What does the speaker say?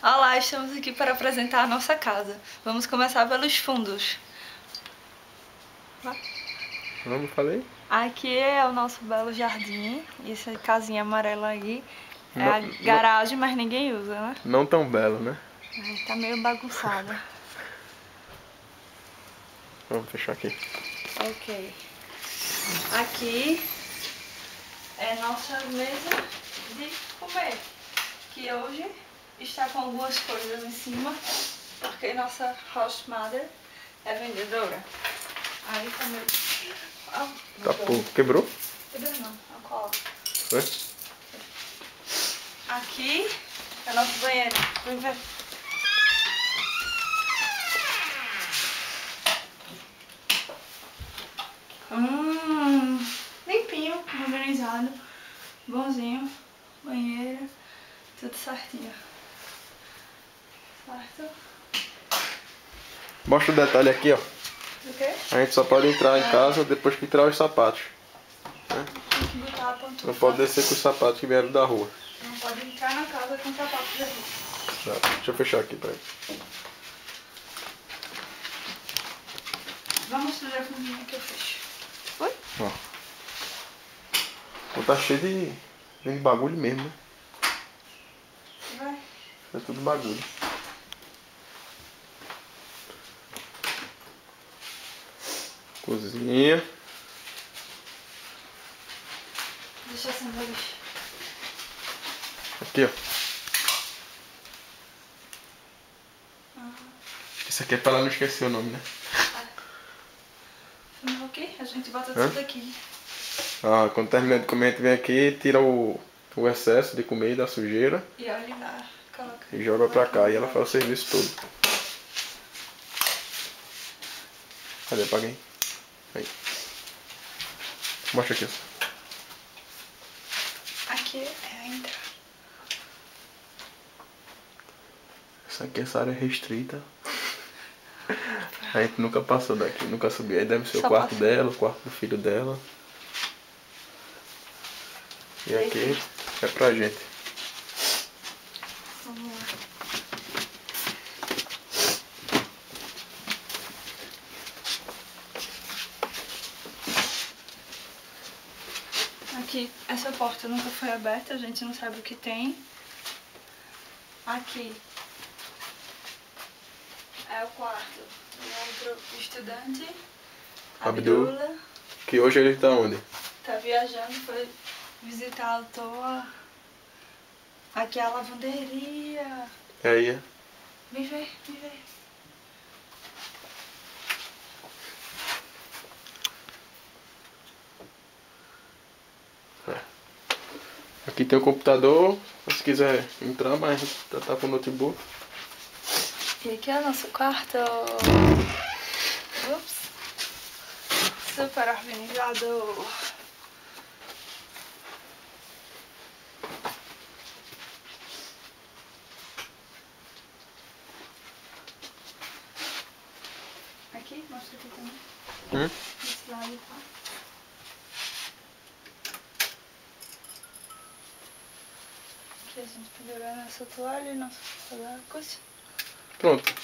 Olá, estamos aqui para apresentar a nossa casa. Vamos começar pelos fundos. Vamos, falei? Aqui é o nosso belo jardim. E essa casinha amarela aí é a Não, garagem, mas ninguém usa, né? não tão belo, né? Tá meio bagunçada. Vamos fechar aqui. Ok. Aqui é nossa mesa de comer, que hoje está com algumas coisas em cima, porque nossa host mother é vendedora. Aí também. Tá, pô, quebrou? Quebrou não, a cola. Foi? Aqui é nosso banheiro. Vem ver. Limpinho, organizado, bonzinho, banheiro, tudo certinho. Certo? Mostra o detalhe aqui, ó. O quê? A gente só pode entrar em casa depois que tirar os sapatos. Né? Tem que botar a pantufa. Não pode descer com os sapatos que vieram da rua. Não pode entrar na casa com sapatos aí. Tá, deixa eu fechar aqui pra ele. Vamos fazer a cozinha que eu fecho. Oi? Ó. Pô, tá cheio de bagulho mesmo, né? Vai. É tudo bagulho. Cozinha. Deixa assim, Luiz. Aqui, ó. Isso aqui é pra ela não esquecer o nome, né? Filmou aqui? A gente bota Hã? tudo aqui. Ah, quando terminar de comer, a gente vem aqui, tira o excesso de comida, a sujeira E olha lá, coloca. e joga pra cá. E ela faz o serviço todo. Cadê? Apaguei. Aí. Mostra aqui. Aqui é a entrada. Essa aqui, essa área é restrita. A gente nunca passou daqui, nunca subiu. Aí deve ser Só o quarto passa. dela, o quarto do filho dela. E aqui é pra gente. Vamos lá. Aqui, essa porta nunca foi aberta, a gente não sabe o que tem. Aqui é o quarto do outro estudante, Abdul. Abdullah. Que hoje ele tá onde? Tá viajando, foi visitar à toa. Aqui é a lavanderia. É aí. Vem ver, vem ver. Aqui tem o computador, se quiser entrar, mas já tá com o notebook. E aqui é o nosso quarto. Ups. Super organizado. Aqui, mostra aqui também. Desse lado, tá? Aqui a gente pendurou nossa toalha e nossos casacos. Pronto.